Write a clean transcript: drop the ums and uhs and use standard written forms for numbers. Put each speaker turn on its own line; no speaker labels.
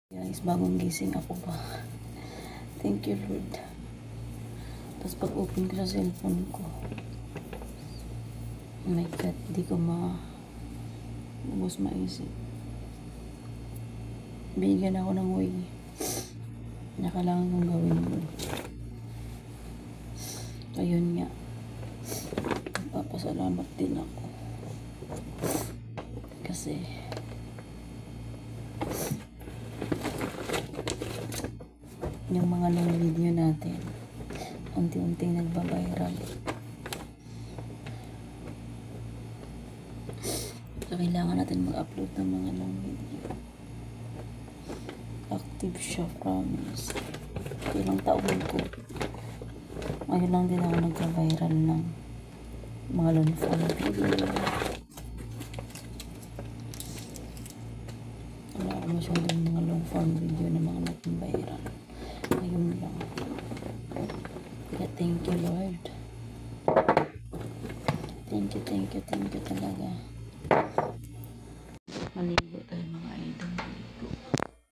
Guys, bagong gising ako pa. Thank you, Lord. Tapos pag open ko sa cellphone ko, oh my God, di ko maisip. Bigyan ako ng way na kailangan kong gawin yun. Ayun nga, magpapasalamat din ako. Kasi yung mga long video natin unti-unting nagbabiral. So, kailangan natin mag-upload ng mga long video. Active siya, promise. Ilang taon ko. Ngayon lang din ako nagka-viral ng mga long form video. Wala ako masyadong mga long form video na mga naging viral. Ngayon lang. Kaya thank you, Lord. Thank you talaga. Maligo tayo mga idol.